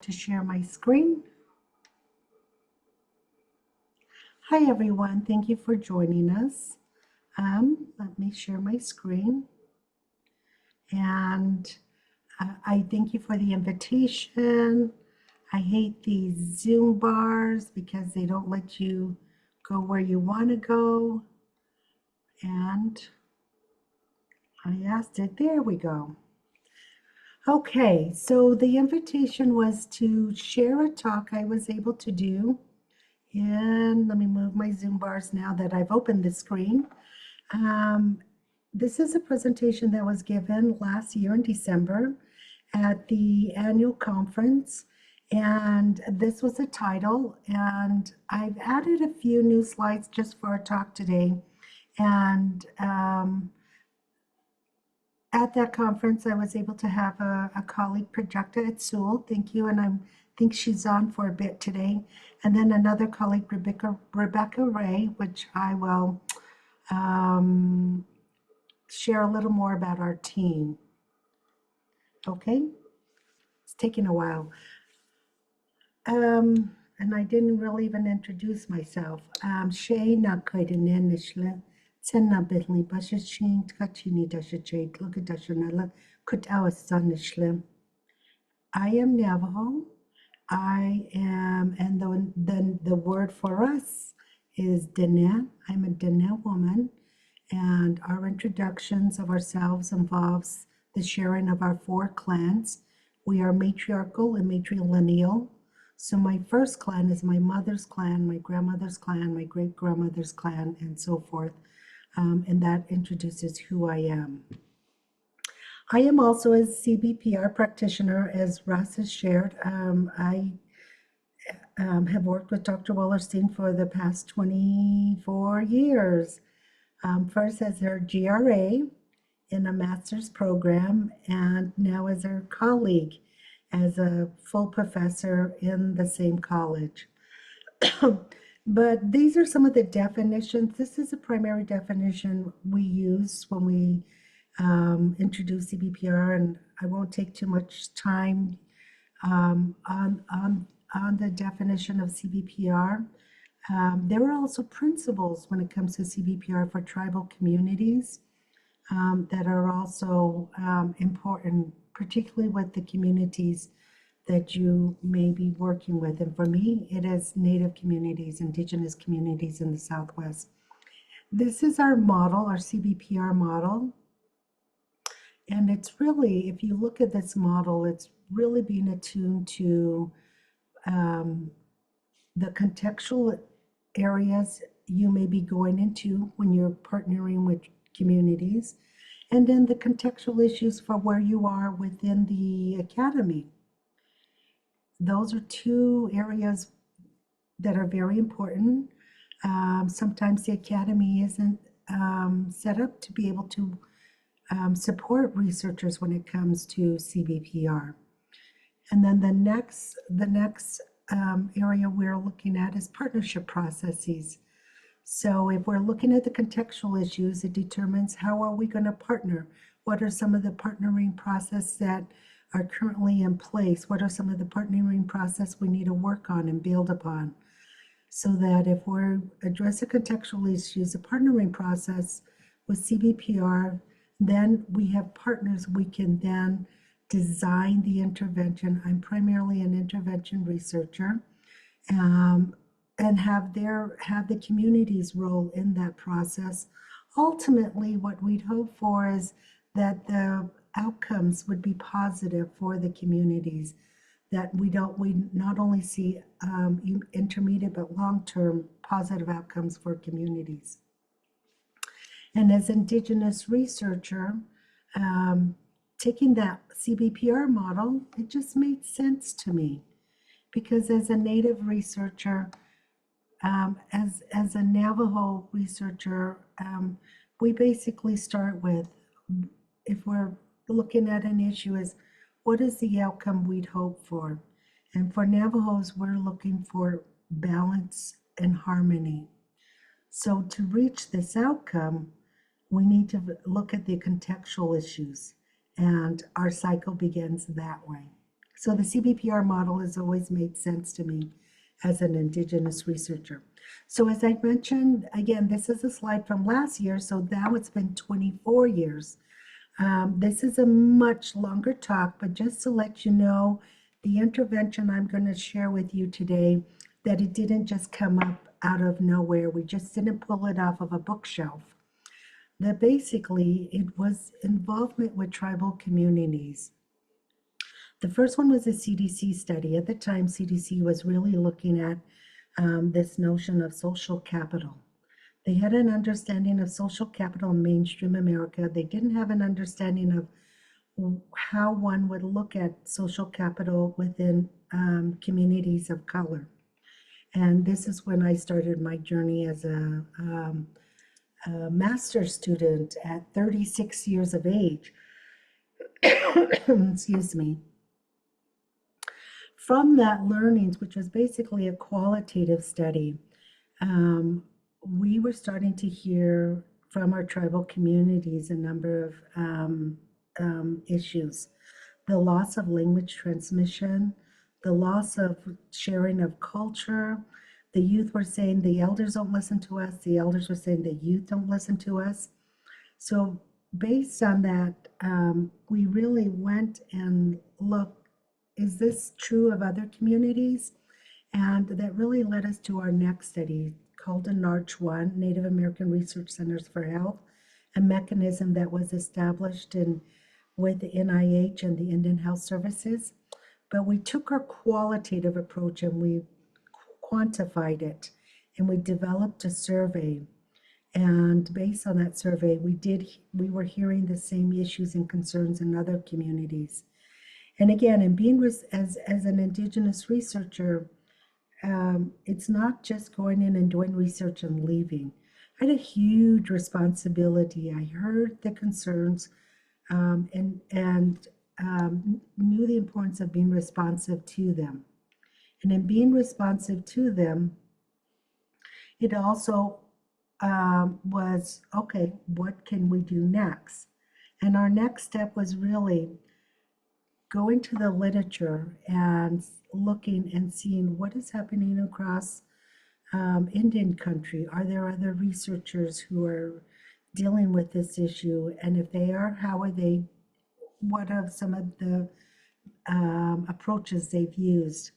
to share my screen. Hi everyone, thank you for joining us. Let me share my screen. And I thank you for the invitation. I hate these Zoom bars because they don't let you go where you want to go. And I asked it, there we go. Okay, so the invitation was to share a talk I was able to do. And let me move my Zoom bars now that I've opened the screen. This is a presentation that was given last year in December at the annual conference. And this was the title. And I've added a few new slides just for our talk today. And at that conference, I was able to have a colleague project it at Sewell. Thank you. And I think she's on for a bit today. And then another colleague, Rebecca Ray, which I will share a little more about our team. Okay? It's taking a while. And I didn't really even introduce myself. Shay na Koidenishle. Senna Bentley Bashing Kachini Dashajake, look at Dashanella, Kut our Sanishle. I am Navajo. I am, and then the word for us is Dene. I'm a Dene woman, and our introductions of ourselves involves the sharing of our 4 clans. We are matriarchal and matrilineal. So my first clan is my mother's clan, my grandmother's clan, my great-grandmother's clan, and so forth. And that introduces who I am. I am also a CBPR practitioner, as Russ has shared. I have worked with Dr. Wallerstein for the past 24 years. First as her GRA in a master's program, and now as her colleague as a full professor in the same college. But these are some of the definitions. This is a primary definition we use when we introduce CBPR, and I won't take too much time on the definition of CBPR. There are also principles when it comes to CBPR for tribal communities that are also important, particularly with the communities that you may be working with. And for me, it is Native communities, Indigenous communities in the Southwest. This is our model, our CBPR model. And it's really, if you look at this model, it's really being attuned to the contextual areas you may be going into when you're partnering with communities, and then the contextual issues for where you are within the academy. Those are 2 areas that are very important. Sometimes the academy isn't set up to be able to support researchers when it comes to CBPR. And then the next area we're looking at is partnership processes. So if we're looking at the contextual issues, it determines how are we going to partner? What are some of the partnering process that are currently in place? What are some of the partnering process we need to work on and build upon? So that if we're addressing contextual issues, the partnering process with CBPR, then we have partners we can then design the intervention. I'm primarily an intervention researcher, and have the community's role in that process. Ultimately, what we'd hope for is that the outcomes would be positive for the communities, that we not only see intermediate but long-term positive outcomes for communities. And as Indigenous researcher, taking that CBPR model, it just made sense to me, because as a Native researcher, as a Navajo researcher, we basically start with, if we're looking at an issue, is what is the outcome we'd hope for? And for Navajos, we're looking for balance and harmony. So to reach this outcome, we need to look at the contextual issues, and our cycle begins that way. So the CBPR model has always made sense to me as an Indigenous researcher. So as I mentioned, again, this is a slide from last year, so now it's been 24 years. This is a much longer talk, but just to let you know, the intervention I'm going to share with you today, that it didn't just come up out of nowhere. We just didn't pull it off of a bookshelf. That basically it was involvement with tribal communities. The first one was a CDC study. At the time, CDC was really looking at this notion of social capital. They had an understanding of social capital in mainstream America. They didn't have an understanding of how one would look at social capital within communities of color. And this is when I started my journey as a master's student at 36 years of age. Excuse me. From that learnings, which was basically a qualitative study, we were starting to hear from our tribal communities a number of issues. The loss of language transmission, the loss of sharing of culture. The youth were saying the elders don't listen to us. The elders were saying the youth don't listen to us. So based on that, we really went and looked, is this true of other communities? And that really led us to our next study called the NARCH-1, Native American Research Centers for Health, a mechanism that was established with the NIH and the Indian Health Services. But we took our qualitative approach and we quantified it, and we developed a survey. And based on that survey, we were hearing the same issues and concerns in other communities. And again, in being as an Indigenous researcher, it's not just going in and doing research and leaving. I had a huge responsibility. I heard the concerns and knew the importance of being responsive to them. And in being responsive to them, it also was, okay, what can we do next? And our next step was really going to the literature and looking and seeing what is happening across Indian country. Are there other researchers who are dealing with this issue? And if they are, how are they? What are some of the approaches they've used?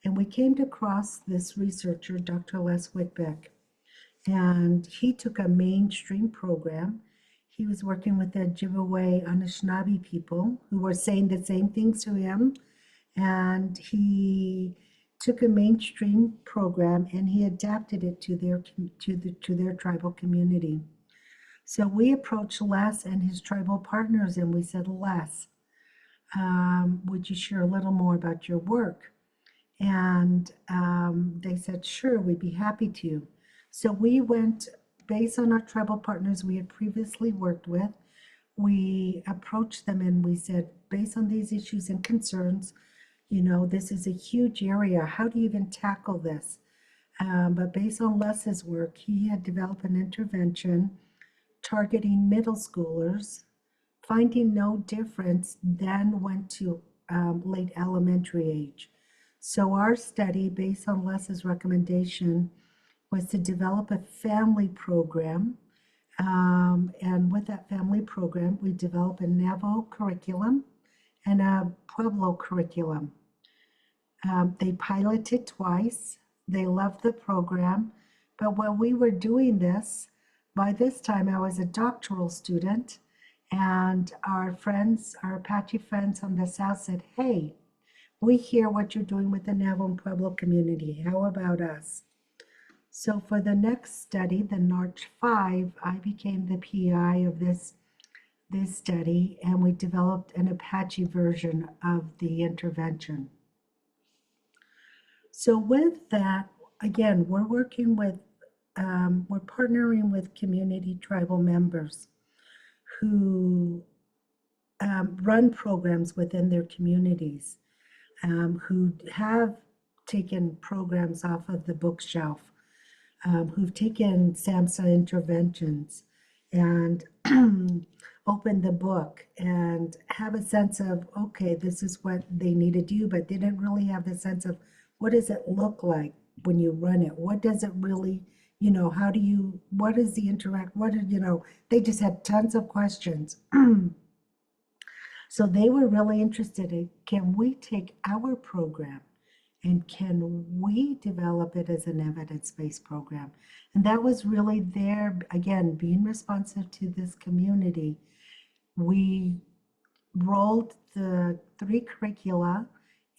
And we came across this researcher, Dr. Les Whitbeck, and he took a mainstream program. He was working with the Ojibwe Anishinaabe people who were saying the same things to him. And he took a mainstream program and he adapted it to their tribal community. So we approached Les and his tribal partners and we said, Les, would you share a little more about your work? And they said, sure, we'd be happy to. So we went, based on our tribal partners we had previously worked with, we approached them and we said, based on these issues and concerns, this is a huge area. How do you even tackle this? But based on Les's work, he had developed an intervention targeting middle schoolers, finding no difference, then went to late elementary age. So our study, based on Les's recommendation, was to develop a family program. And with that family program, we developed a Navajo curriculum and a Pueblo curriculum. They piloted twice. They loved the program. But while we were doing this, by this time I was a doctoral student, and our friends, our Apache friends on the South said, hey, we hear what you're doing with the Navajo and Pueblo community. How about us? So for the next study, the NARCH-5, I became the PI of this study, and we developed an Apache version of the intervention. So with that, again, we're partnering with community tribal members who run programs within their communities, who have taken programs off of the bookshelf, who've taken SAMHSA interventions. And open the book and have a sense of, okay, this is what they need to do, but they didn't really have the sense of what does it look like when you run it? What does it really, how do you, what is the interact, what, they just had tons of questions. So they were really interested in, can we take our program and can we develop it as an evidence-based program? And that was really there, again, being responsive to this community. We rolled the 3 curricula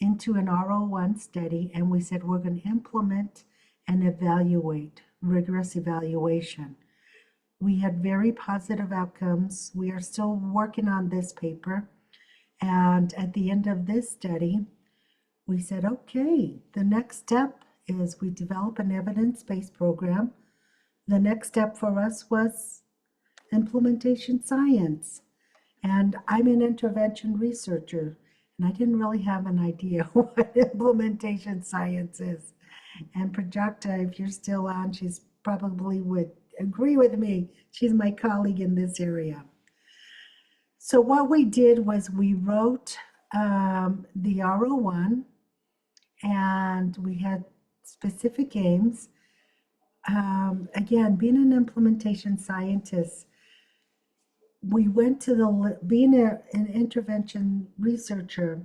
into an RO1 study, and we said we're going to implement and evaluate, rigorous evaluation. We had very positive outcomes. We are still working on this paper. And at the end of this study, we said, okay, the next step is we develop an evidence-based program. The next step for us was implementation science. And I'm an intervention researcher, and I didn't really have an idea what implementation science is. And Prajakta, if you're still on, she's probably would agree with me. She's my colleague in this area. So what we did was we wrote the RO1, and we had specific aims. Again, being an implementation scientist, we went to being an intervention researcher,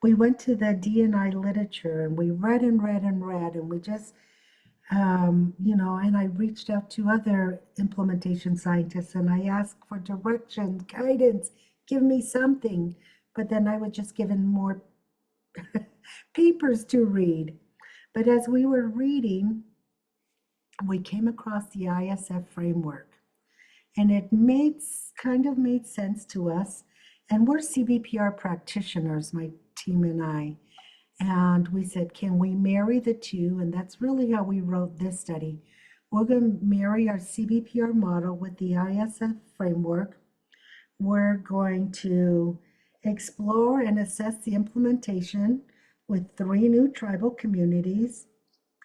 we went to the D&I literature and we read and read and read, and we just, and I reached out to other implementation scientists and I asked for direction, guidance, give me something. But then I was just given more papers to read. But as we were reading, we came across the ISF framework. And it kind of made sense to us. And we're CBPR practitioners, my team and I. And we said, can we marry the two? And that's really how we wrote this study. We're going to marry our CBPR model with the ISF framework. We're going to explore and assess the implementation with 3 new tribal communities.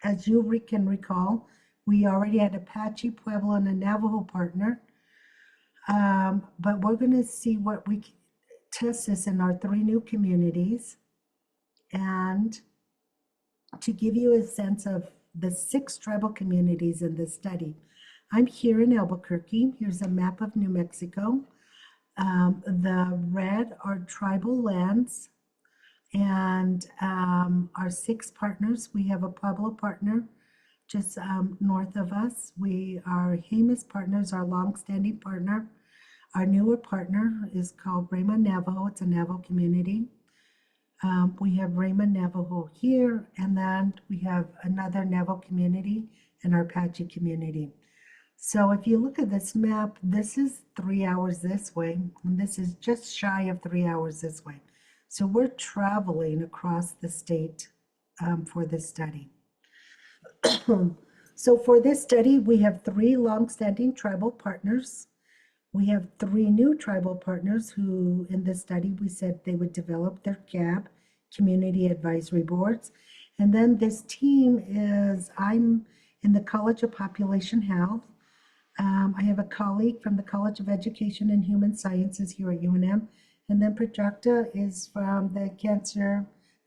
As you can recall, we already had Apache, Pueblo, and a Navajo partner. But we're going to see what we test this in our 3 new communities. And to give you a sense of the 6 tribal communities in this study, I'm here in Albuquerque. Here's a map of New Mexico. The red are tribal lands, and our 6 partners, we have a Pueblo partner just north of us. Our Jemez partners, our longstanding partner. Our newer partner is called Rama Navajo. It's a Navajo community. We have Rama Navajo here, and then we have another Navajo community and our Apache community. So if you look at this map, this is 3 hours this way, and this is just shy of 3 hours this way. So we're traveling across the state for this study. So for this study, we have 3 longstanding tribal partners. We have 3 new tribal partners who, in this study, we said they would develop their CAB, Community Advisory Boards. And then this team is, I'm in the College of Population Health. I have a colleague from the College of Education and Human Sciences here at UNM. And then Prajakta is from the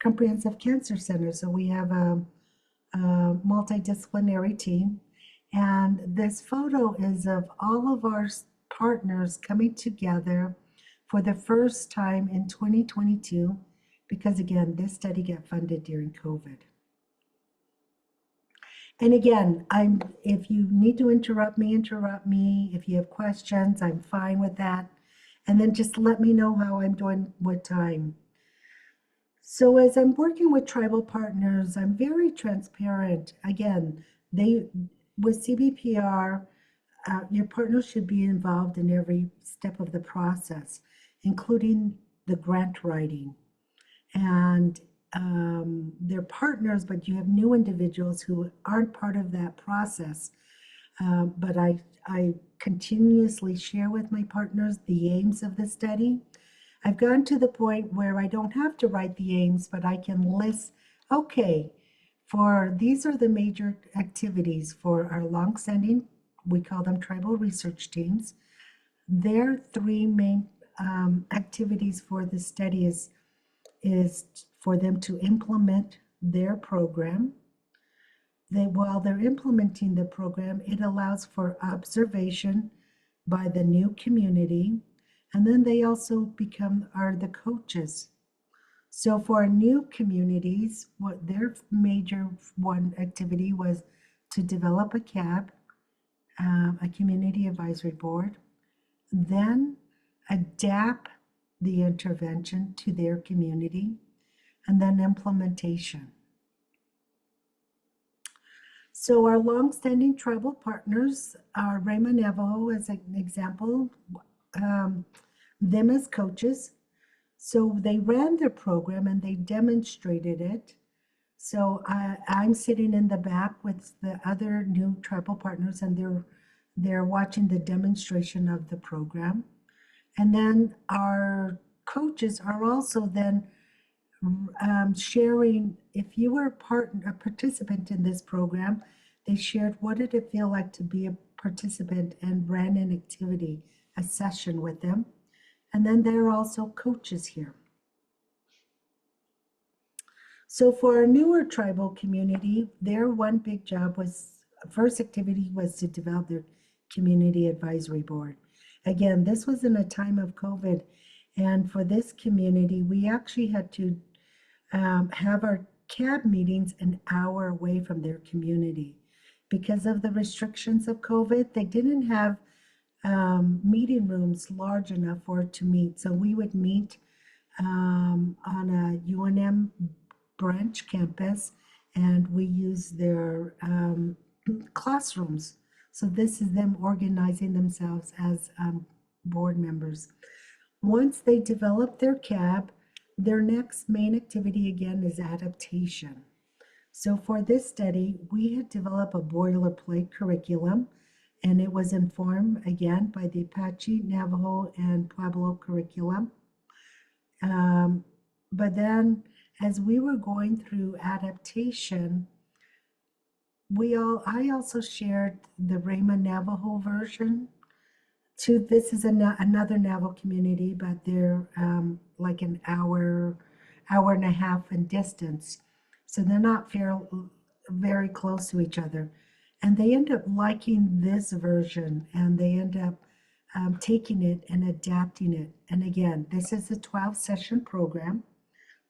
Comprehensive Cancer Center. So we have a multidisciplinary team. And this photo is of all of our partners coming together for the first time in 2022, because again, this study got funded during COVID. And again, if you need to interrupt me. If you have questions, I'm fine with that. And then just let me know how I'm doing with time. So as I'm working with tribal partners, I'm very transparent. Again, with CBPR, your partner should be involved in every step of the process, including the grant writing. And they're partners, but you have new individuals who aren't part of that process. But I continuously share with my partners the aims of the study. I've gone to the point where I don't have to write the aims, but I can list, okay, these are the major activities for our longstanding, we call them tribal research teams. Their three main activities for the study is for them to implement their program. While they're implementing the program, it allows for observation by the new community, and then they also are the coaches. So for new communities, what their major one activity was to develop a CAB, a community advisory board, then adapt the intervention to their community, and then implementation. So our longstanding tribal partners are Rayma Navajo as an example, them as coaches. So they ran their program and they demonstrated it. So I'm sitting in the back with the other new tribal partners, and they're watching the demonstration of the program. And then our coaches are also then sharing, if you were a participant in this program, they shared what did it feel like to be a participant and ran an activity, a session with them. And then there are also coaches here. So for our newer tribal community, their one big job first activity was to develop their community advisory board. Again, this was in a time of COVID. And for this community, we actually had to have our CAB meetings an hour away from their community. Because of the restrictions of COVID, they didn't have meeting rooms large enough for it to meet. So we would meet on a UNM branch campus, and we use their classrooms. So this is them organizing themselves as board members. Once they develop their CAB, their next main activity again is adaptation. So for this study, we had developed a boilerplate curriculum, and it was informed again by the Apache, Navajo, and Pueblo curriculum. But then as we were going through adaptation, I also shared the Rayma Navajo version. This is another Navajo community, but they're like an hour and a half in distance. So they're not very close to each other. And they end up liking this version, and they end up taking it and adapting it. And again, this is a 12-session program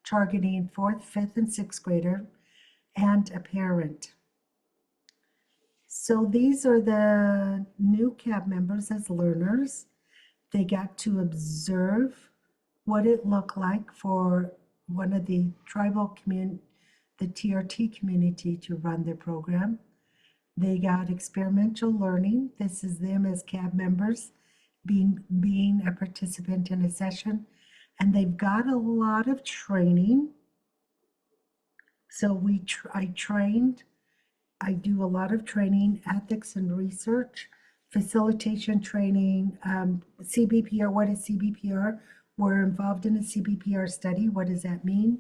targeting 4th, 5th, and 6th grader and a parent. So these are the new CAB members as learners. They got to observe what it looked like for one of the tribal the TRT community to run their program. They got experiential learning. This is them as CAB members being a participant in a session. And they've got a lot of training. So I do a lot of training, ethics and research, facilitation training, CBPR. What is CBPR? We're involved in a CBPR study. What does that mean?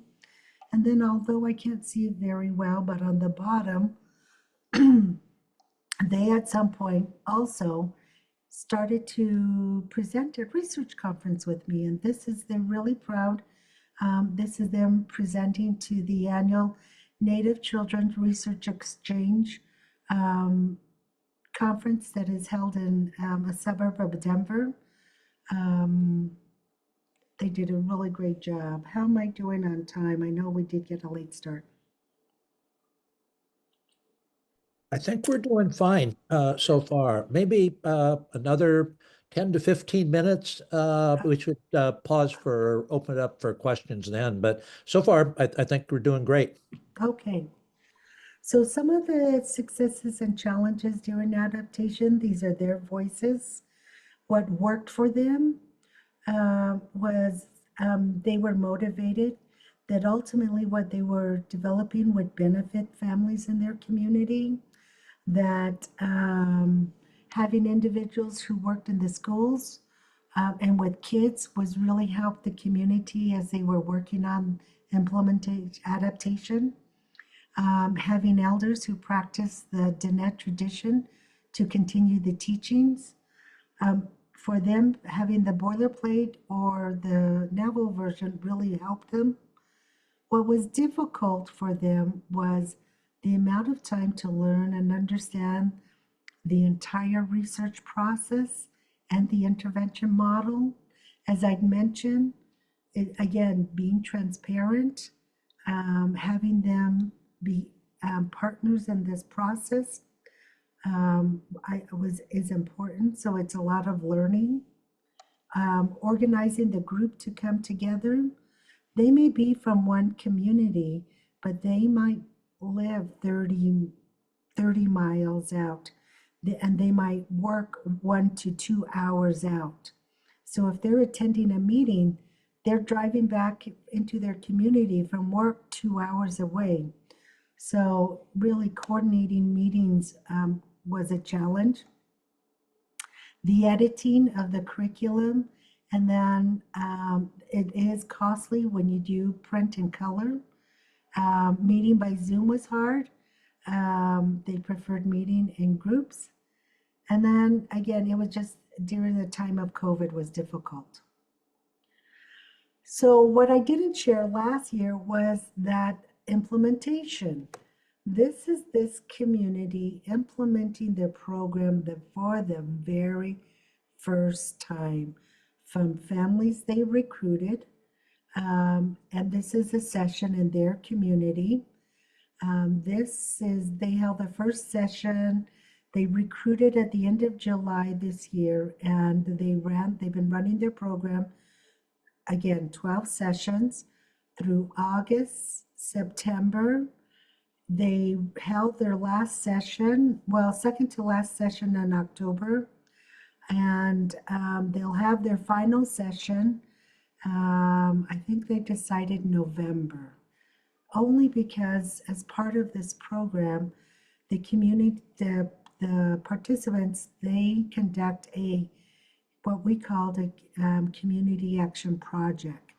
And then, although I can't see it very well, but on the bottom, they at some point also started to present at research conference with me. And they're really proud. This is them presenting to the annual Native Children Research Exchange conference that is held in a suburb of Denver. They did a really great job. How am I doing on time? I know we did get a late start. I think we're doing fine so far. Maybe another 10 to 15 minutes. We should pause open it up for questions then. But so far, I think we're doing great. Okay. So some of the successes and challenges during adaptation, these are their voices. What worked for them was they were motivated that ultimately what they were developing would benefit families in their community, that having individuals who worked in the schools and with kids was really helped the community as they were working on implementing adaptation. Having elders who practice the Diné tradition to continue the teachings. for them, having the boilerplate or the novel version really helped them. What was difficult for them was the amount of time to learn and understand the entire research process and the intervention model. As I'd mentioned, again, being transparent, having them be partners in this process is important. So it's a lot of learning. Organizing the group to come together. They may be from one community, but they might live 30 miles out, and they might work 1 to 2 hours out. So if they're attending a meeting, they're driving back into their community from work 2 hours away. So really coordinating meetings was a challenge. The editing of the curriculum, and then it is costly when you do print and color. Meeting by Zoom was hard. They preferred meeting in groups. And then again, it was just during the time of COVID was difficult. So what I didn't share last year was that implementation. This is this community implementing their program for the very first time from families they recruited. And this is a session in their community. They held their first session. They recruited at the end of July this year, and they've been running their program, again, 12 sessions through August, September. They held their last session, second to last session in October, and they'll have their final session. I think they decided November, only because as part of this program, the participants, they conduct what we called a community action project.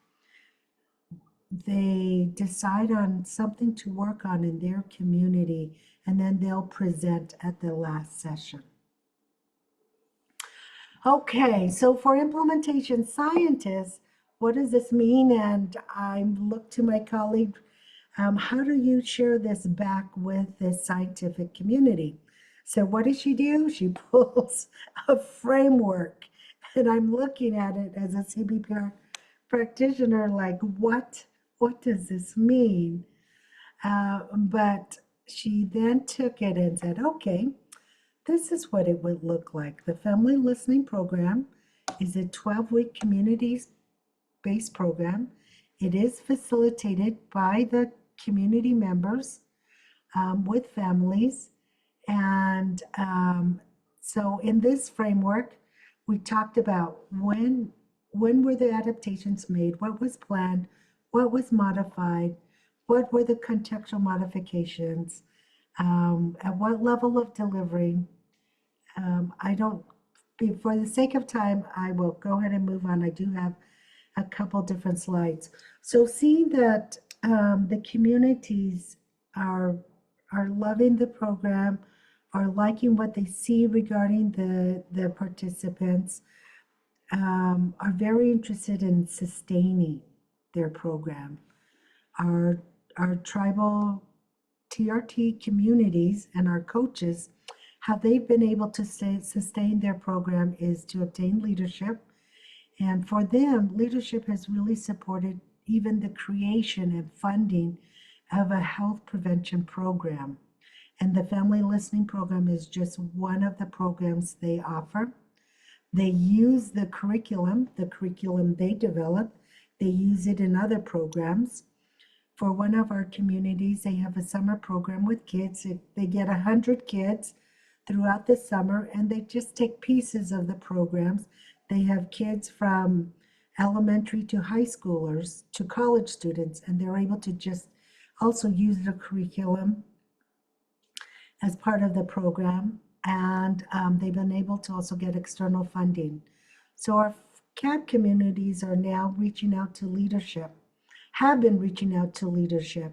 They decide on something to work on in their community, and then they'll present at the last session. Okay, so for implementation scientists, what does this mean? And I look to my colleague, how do you share this back with the scientific community? So what does she do? She pulls a framework, and I'm looking at it as a CBPR practitioner like, what does this mean? But she then took it and said, okay, this is what it would look like. The Family Listening Program is a 12-week community-based program. It is facilitated by the community members with families. And so in this framework, we talked about when were the adaptations made, what was planned, what was modified, what were the contextual modifications, at what level of delivery. For the sake of time, I will go ahead and move on. I do have a couple different slides. So seeing that the communities are loving the program, are liking what they see regarding the participants, are very interested in sustaining their program. Our tribal TRT communities and our coaches, how they've been able to sustain their program is to obtain leadership. And for them, leadership has really supported even the creation and funding of a health prevention program. And the Family Listening Program is just one of the programs they offer. They use the curriculum they develop. They use it in other programs. For one of our communities, they have a summer program with kids. They get 100 kids throughout the summer, and they just take pieces of the programs. They have kids from elementary to high schoolers to college students, and they're able to just also use the curriculum as part of the program. And they've been able to also get external funding. So our CAB communities are now reaching out to leadership, have been reaching out to leadership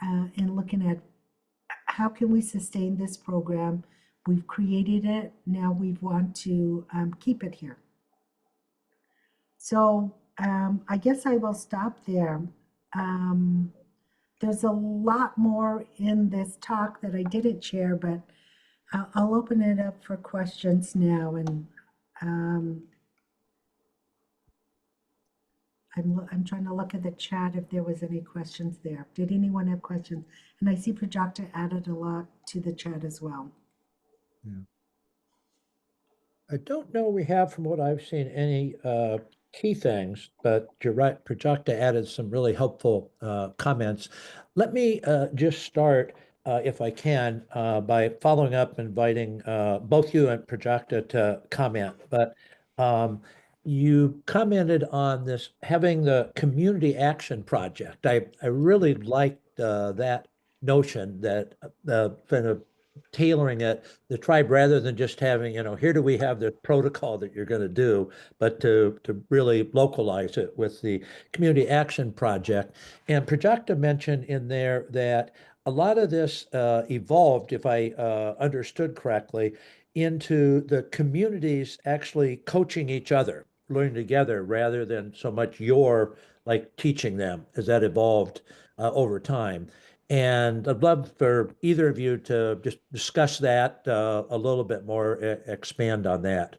and looking at how can we sustain this program. We've created it, now we want to keep it here. So I guess I will stop there. Um, there's a lot more in this talk that I didn't share, but I'll open it up for questions now. And um, I'm trying to look at the chat if there was any questions there. Did anyone have questions? And I see Projector added a lot to the chat as well. Yeah. I don't know we have, from what I've seen, any key things, but you're right, Projecta added some really helpful comments. Let me just start, if I can, by following up, inviting both you and Projecta to comment. But you commented on this, having the community action project. I really liked that notion that kind of tailoring it, the tribe, rather than just having, here do we have the protocol that you're going to do, but to really localize it with the community action project. And Projecta mentioned in there that a lot of this evolved, if I understood correctly, into the communities actually coaching each other, learning together, rather than so much you're like teaching them, as that evolved over time. And I'd love for either of you to just discuss that a little bit more, expand on that.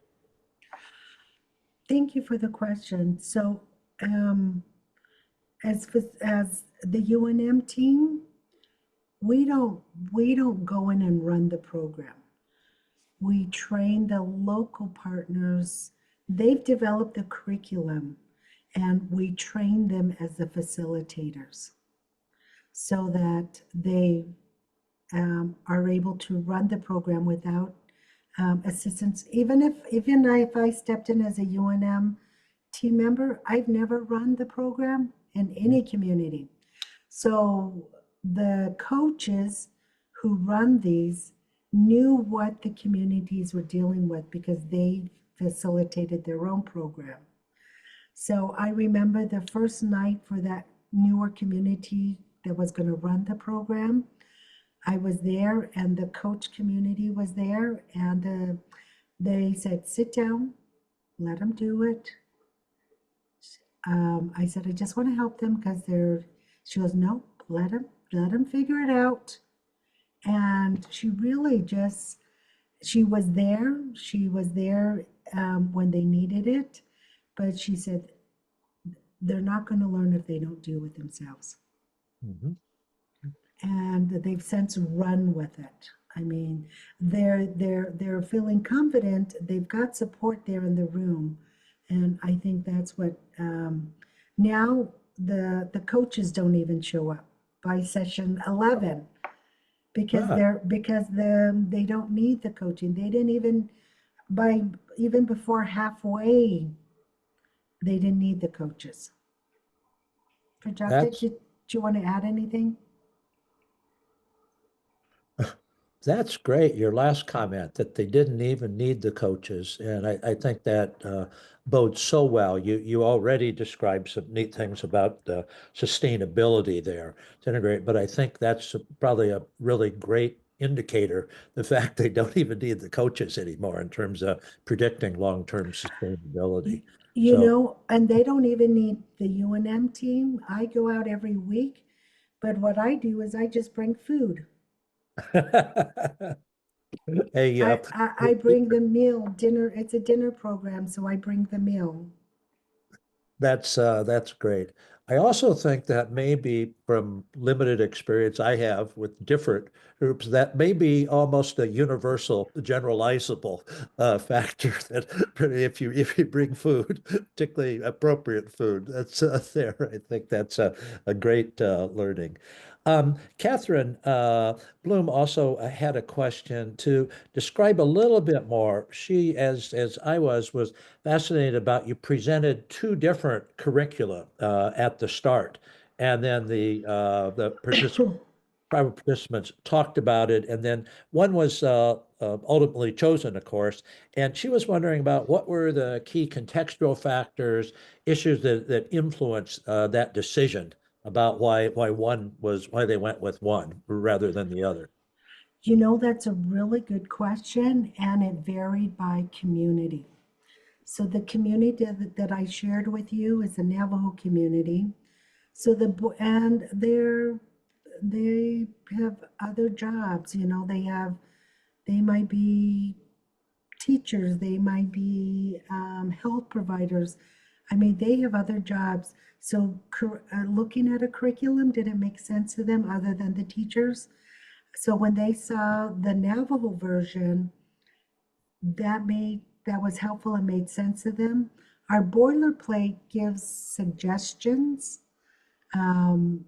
Thank you for the question. So, um, as the UNM team, we don't we don't go in and run the program. We train the local partners. They've developed the curriculum, and we train them as the facilitators so that they are able to run the program without assistance. Even if I stepped in as a UNM team member, I've never run the program in any community. So the coaches who run these knew what the communities were dealing with because they facilitated their own program. So I remember the first night for that newer community that was going to run the program. I was there, and the coach community was there, and they said, "Sit down, let them do it." I said, "I just want to help them because they're." She goes, "No, let them figure it out." And she really just, she was there. She was there when they needed it, but she said they're not going to learn if they don't do it themselves. Mhm. And they've since run with it. I mean, they're feeling confident. They've got support there in the room, and I think that's what now the coaches don't even show up by session 11 because Ah, they don't need the coaching. They didn't even by even before halfway they didn't need the coaches. Projected, that's do you want to add anything? That's great. Your last comment that they didn't even need the coaches, and I think that bodes so well. You already described some neat things about the sustainability there to integrate, but I think that's probably a really great indicator, the fact they don't even need the coaches anymore in terms of predicting long-term sustainability. You So know, and they don't even need the UNM team. I go out every week, but what I do is I just bring food. a I bring the meal, dinner. It's a dinner program, so I bring the meal. That's great. I also think that maybe from limited experience I have with different groups, that may be almost a universal, generalizable factor that if you bring food, particularly appropriate food, that's there. I think that's a great learning. Catherine Bloom also had a question to describe a little bit more. She, as I was fascinated about, you presented two different curricula at the start, and then the private participants talked about it, and then one was ultimately chosen, of course. And she was wondering about what were the key contextual factors, issues that influence that decision about why they went with one rather than the other. You know, that's a really good question, and it varied by community. So the community that I shared with you is the Navajo community. So and they have other jobs, you know, they might be teachers, they might be health providers. I mean, they have other jobs. So looking at a curriculum, did it make sense to them other than the teachers? So when they saw the Navajo version, that was helpful and made sense to them. Our boilerplate gives suggestions, um,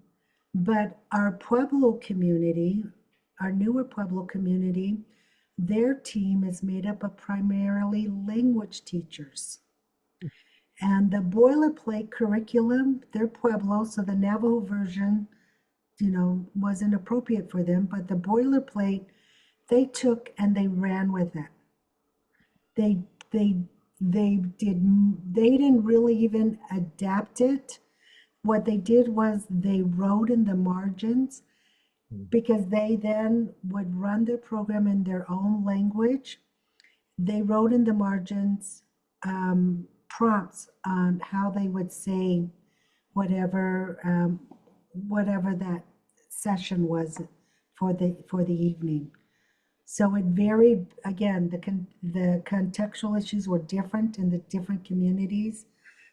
but our Pueblo community, our newer Pueblo community, their team is made up of primarily language teachers. And the boilerplate curriculum, they're Pueblo, so the Navajo version, you know, wasn't appropriate for them, but the boilerplate, they took and they ran with it. They they they didn't really even adapt it. What they did was they wrote in the margins because they then would run their program in their own language. They wrote in the margins prompts on how they would say whatever whatever that session was for the evening. So it varied. Again, the contextual issues were different in the different communities.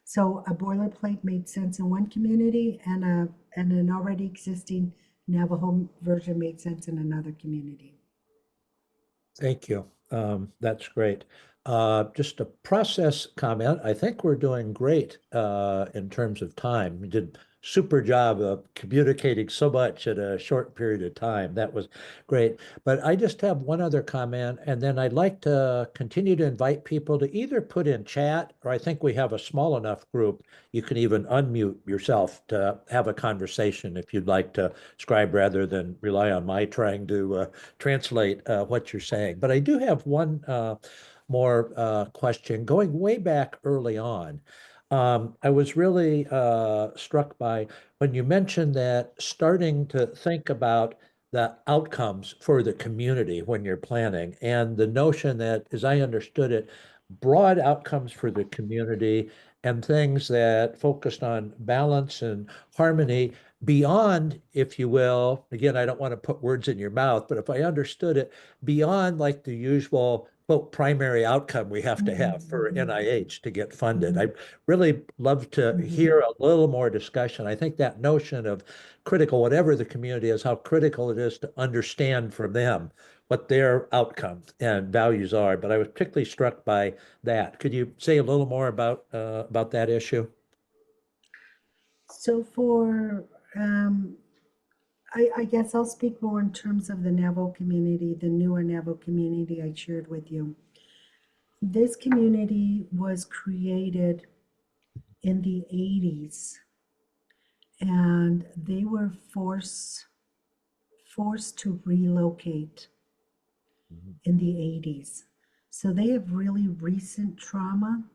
So a boilerplate made sense in one community, and an already existing Navajo version made sense in another community. Thank you. That's great. Just a process comment. I think we're doing great in terms of time. We did super job of communicating so much in a short period of time. That was great. But I just have one other comment, and then I'd like to continue to invite people to either put in chat, or I think we have a small enough group, you can even unmute yourself to have a conversation if you'd like to scribe rather than rely on my trying to translate what you're saying. But I do have one more question. Going way back early on, I was really struck by when you mentioned that starting to think about the outcomes for the community when you're planning, and the notion that, as I understood it, broad outcomes for the community and things that focused on balance and harmony beyond, if you will, again, I don't want to put words in your mouth, but if I understood it, beyond like the usual quote primary outcome we have to have for Mm-hmm. NIH to get funded. Mm-hmm. I really love to Mm-hmm. hear a little more discussion. I think that notion of critical, whatever the community is, how critical it is to understand from them what their outcomes and values are. But I was particularly struck by that. Could you say a little more about that issue? So I guess I'll speak more in terms of the Navajo community, the newer Navajo community I shared with you. This community was created in the 80s, and they were forced to relocate Mhm. in the 80s. So they have really recent trauma.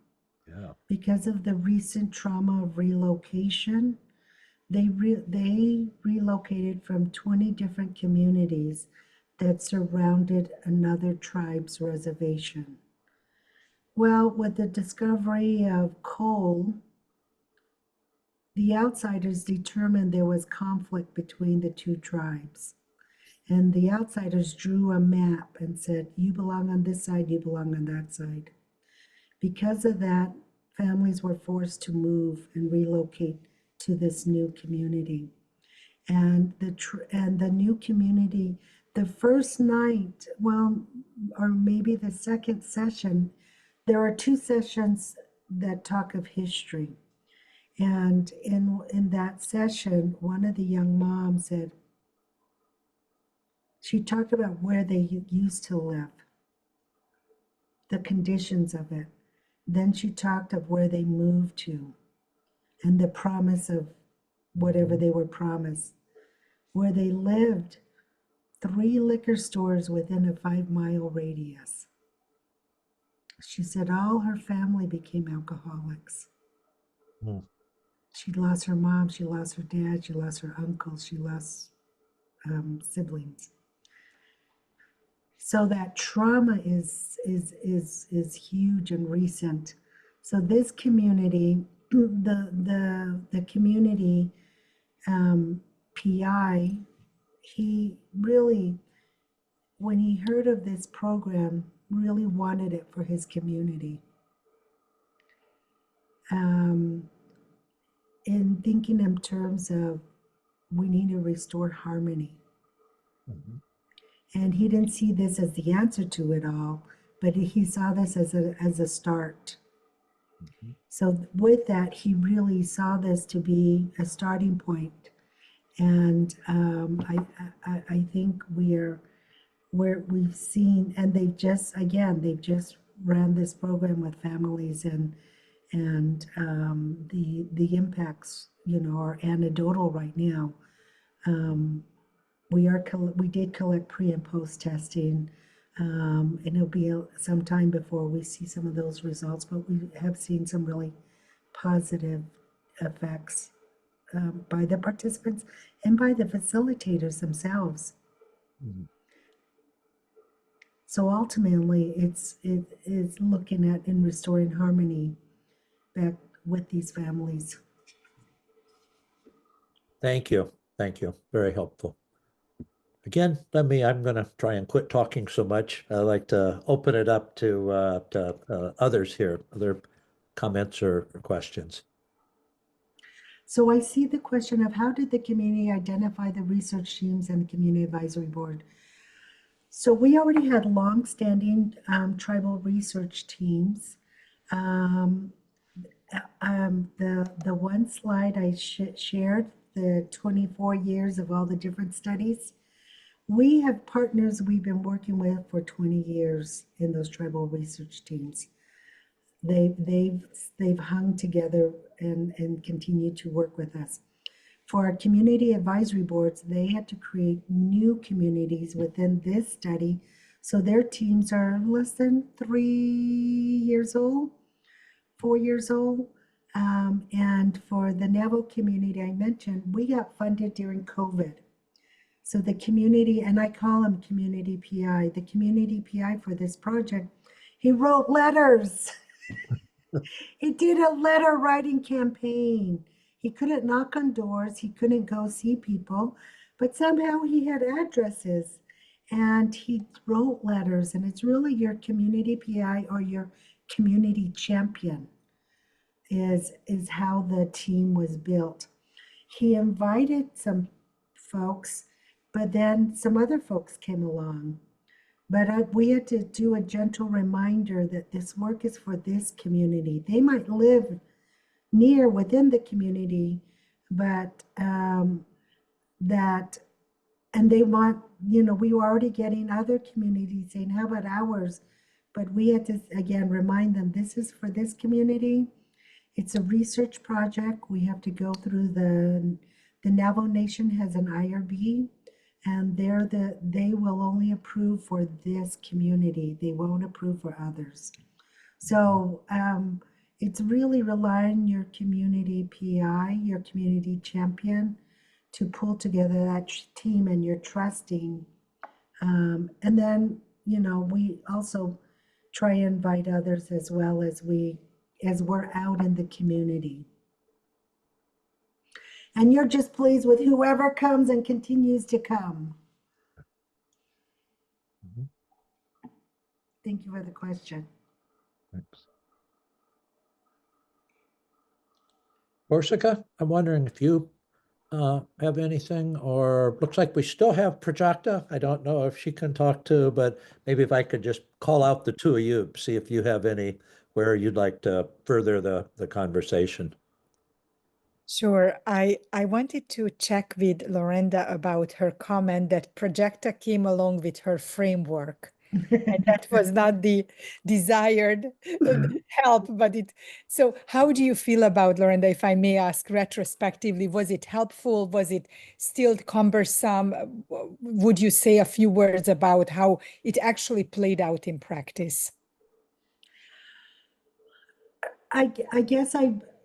Yeah. Because of the recent trauma of relocation, they relocated from 20 different communities that surrounded another tribe's reservation. Well, with the discovery of coal, the outsiders determined there was conflict between the two tribes. And the outsiders drew a map and said, you belong on this side, you belong on that side. Because of that, families were forced to move and relocate to this new community. And the new community, the first night, well, or maybe the second session, there are two sessions that talk of history. And in that session, one of the young moms said, she talked about where they used to live, the conditions of it. Then she talked of where they moved to and the promise of whatever Mhm. they were promised. Where they lived, 3 liquor stores within a 5-mile radius. She said all her family became alcoholics. Mm. She lost her mom, she lost her dad, she lost her uncles, she lost siblings. So that trauma is huge and recent. So this community, the community PI, he really, when he heard of this program, really wanted it for his community. In thinking in terms of we need to restore harmony. Mhm. And he didn't see this as the answer to it all, but he saw this as a start. Mhm. So with that, he really saw this to be a starting point. And I think we've seen, and they've just ran this program with families, and the impacts, are anecdotal right now. We did collect pre and post testing, and it'll be some time before we see some of those results, but we have seen some really positive effects by the participants and by the facilitators themselves. Mhm. So ultimately, it is looking at and restoring harmony back with these families. Thank you. Thank you. Very helpful. Again, I'm going to try and quit talking so much. I'd like to open it up to others here, other comments or questions. So I see the question of how did the community identify the research teams and the community advisory board? So we already had long-standing tribal research teams. Um, the one slide I shared, the 24 years of all the different studies, we have partners we've been working with for 20 years in those tribal research teams. They've hung together and continue to work with us. For our community advisory boards, they had to create new communities within this study. So their teams are less than 3 years old, 4 years old. And for the Navajo community I mentioned, we got funded during COVID. So the community, and I call him community PI, the community PI for this project, he wrote letters. He did a letter writing campaign. He couldn't knock on doors, he couldn't go see people, but somehow he had addresses and he wrote letters. And it's really your community PI or your community champion is how the team was built. He invited some folks, but then some other folks came along. But we had to do a gentle reminder that this work is for this community. They might live near within the community, but that, and they want, we were already getting other communities saying, how about ours? But we had to, again, remind them this is for this community. It's a research project. We have to go through the Navajo Nation has an IRB, and they will only approve for this community. They won't approve for others. So it's really relying on your community PI, your community champion, to pull together that team, and you're trusting. And then, we also try and invite others as well as we're out in the community. And you're just pleased with whoever comes and continues to come. Mhm. Thank you for the question. Thanks. Corsica, I'm wondering if you have anything, or looks like we still have Prajakta. I don't know if she can talk too, but maybe if I could just call out the two of you, see if you have any where you'd like to further the conversation. Sure. I wanted to check with Lorenda about her comment that Projecta came along with her framework. And that was not the desired help, but so how do you feel about, Lorenda, if I may ask retrospectively, was it helpful? Was it still cumbersome? Would you say a few words about how it actually played out in practice? I guess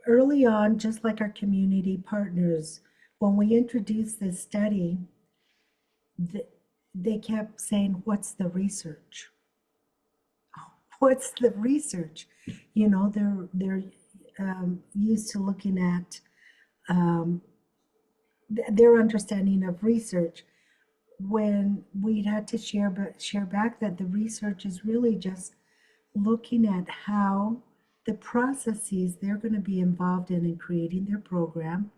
early on, just like our community partners, when we introduced this study, they kept saying, what's the research? what's the research? You know, they're used to looking at their understanding of research. When we had to share back that the research is really just looking at how the processes they're going to be involved in creating their program,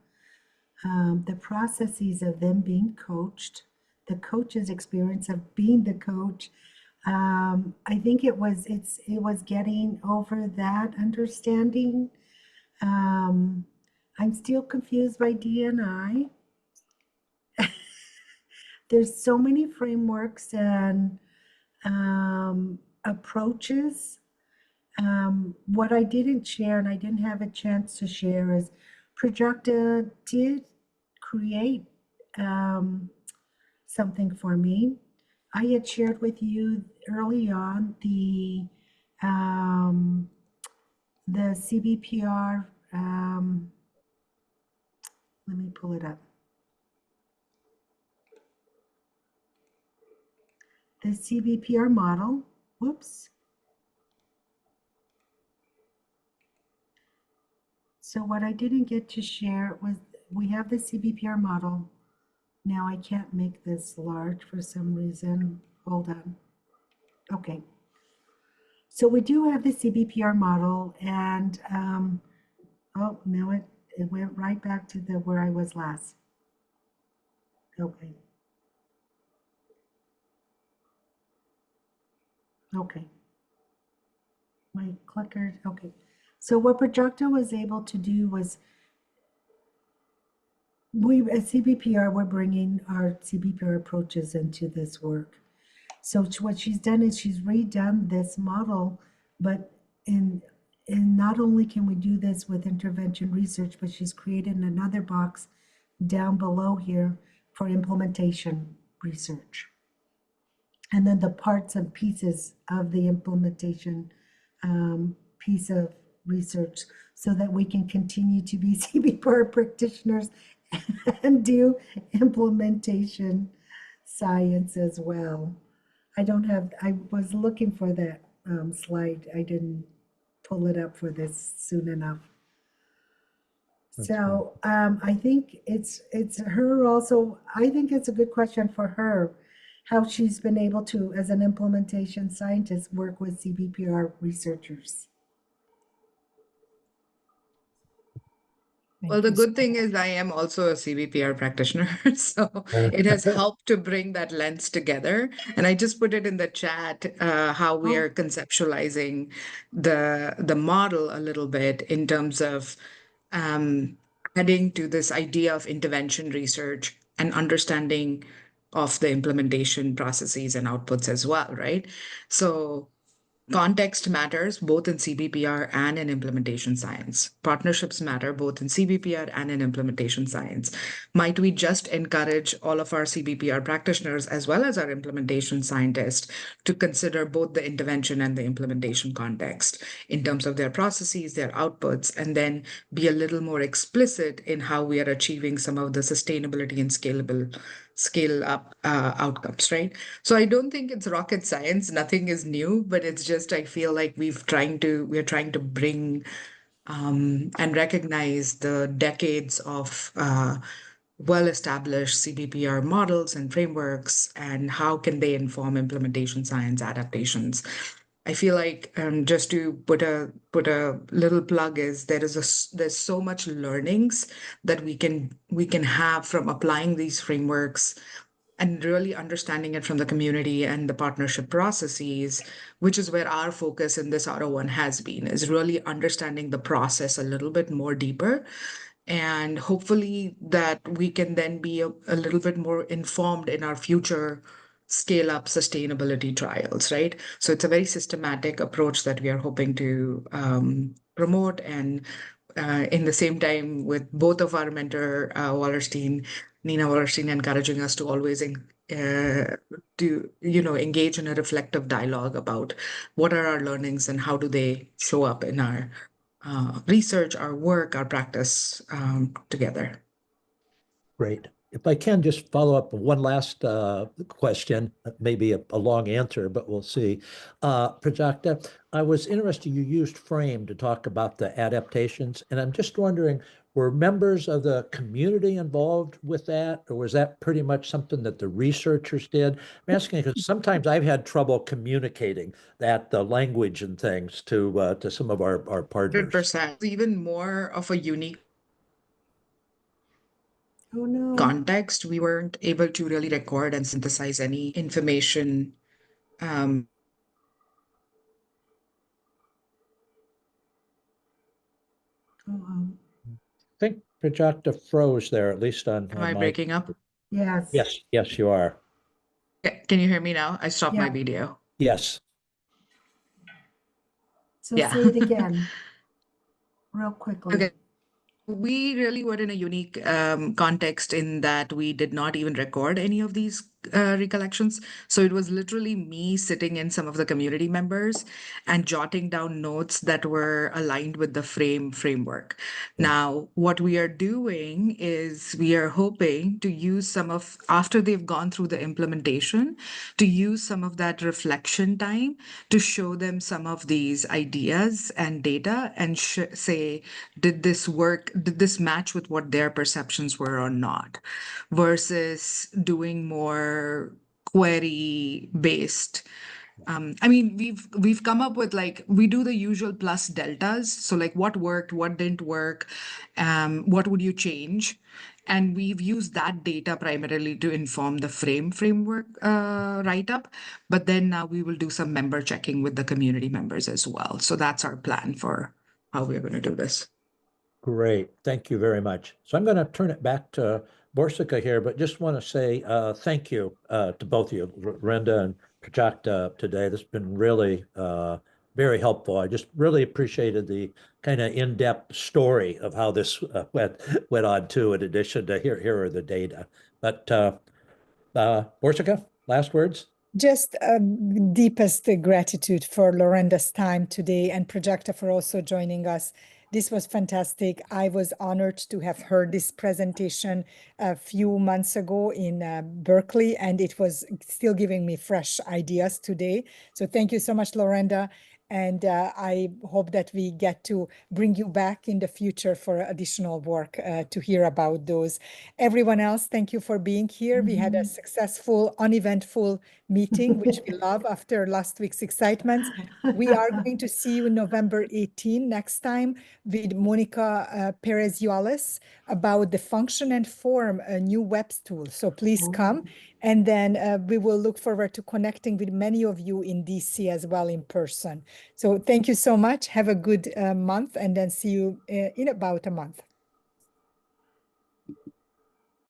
the processes of them being coached, the coach's experience of being the coach. I think it was getting over that understanding. I'm still confused by D&I. There's so many frameworks and approaches. What I didn't share and I didn't have a chance to share is Projecta did create something for me. I had shared with you early on the CBPR. Let me pull it up. The CBPR model. Whoops. So what I didn't get to share was we have the CBPR model. Now I can't make this large for some reason. Hold on. Okay. So we do have the CBPR model, and oh, now it went right back to where I was last. Okay. Okay. My clicker, okay. So what Projecta was able to do was we at CBPR, we're bringing our CBPR approaches into this work. So what she's done is she's redone this model, but in not only can we do this with intervention research, but she's created another box down below here for implementation research. And then the parts and pieces of the implementation piece of research so that we can continue to be CBPR practitioners and do implementation science as well. I was looking for that slide. I didn't pull it up for this soon enough. So I think it's her also. I think it's a good question for her, how she's been able to, as an implementation scientist, work with CBPR researchers. Well, the good thing is I am also a CBPR practitioner, so it has helped to bring that lens together. And I just put it in the chat how we are conceptualizing the model a little bit in terms of adding to this idea of intervention research and understanding of the implementation processes and outputs as well, right? So context matters both in CBPR and in implementation science. Partnerships matter both in CBPR and in implementation science. Might we just encourage all of our CBPR practitioners as well as our implementation scientists to consider both the intervention and the implementation context in terms of their processes, their outputs, and then be a little more explicit in how we are achieving some of the sustainability and scale up outcomes, right? So I don't think it's rocket science. Nothing is new, but it's just I feel like we're trying to bring and recognize the decades of well-established CBPR models and frameworks, and how can they inform implementation science adaptations. I feel like just to put a little plug is there's so much learnings that we can have from applying these frameworks and really understanding it from the community and the partnership processes, which is where our focus in this R01 has been, is really understanding the process a little bit more deeper. And hopefully that we can then be a little bit more informed in our future scale up sustainability trials, right? So it's a very systematic approach that we are hoping to promote. And in the same time, with both of our mentor, Nina Wallerstein, encouraging us to always engage in a reflective dialogue about what are our learnings and how do they show up in our research, our work, our practice together. Great. If I can just follow up with one last question, maybe a long answer, but we'll see. Prajakta, I was interested, you used frame to talk about the adaptations, and I'm just wondering, were members of the community involved with that, or was that pretty much something that the researchers did? I'm asking because sometimes I've had trouble communicating the language and things to some of our partners. 100%. Even more of a unique Oh no. context. We weren't able to really record and synthesize any information. Oh, I think Prajakta froze there, at least on Am I my. breaking up? yes. Yes, you are. Can you hear me now? I stopped my Yeah. video. Yes. So Yeah. say it again, real quickly. Okay. We really were in a unique context in that we did not even record any of these recollections. So it was literally me sitting in some of the community members and jotting down notes that were aligned with the framework. Now, what we are doing is we are hoping to use some of, after they've gone through the implementation, to use some of that reflection time to show them some of these ideas and data and say, did this work? Did this match with what their perceptions were or not? Versus doing more query based. I mean, we've come up with like we do the usual plus deltas. So like what worked, what didn't work, what would you change? And we've used that data primarily to inform the framework write-up. But then now we will do some member checking with the community members as well. So that's our plan for how we're going to do this. Great. Thank you very much. So I'm going to turn it back to Borsika here, but just want to say thank you to both of you, Lorenda and Prajakta, today. This has been really very helpful. I just really appreciated the kind of in-depth story of how this went on too, in addition to here are the data. But Borsika, last words? Just deepest gratitude for Lorenda's time today and Prajakta for also joining us. This was fantastic. I was honored to have heard this presentation a few months ago in Berkeley, and it was still giving me fresh ideas today. So thank you so much, Lorenda. And I hope that we get to bring you back in the future for additional work to hear about those. Everyone else, thank you for being here. We had a successful, uneventful meeting, which we love after last week's excitement. We are going to see you November 18 next time with Monica Perez-Yuales about the function and form, a new web tool. So please come. And then we will look forward to connecting with many of you in DC as well in person. So thank you so much. Have a good month and then see you in about a month.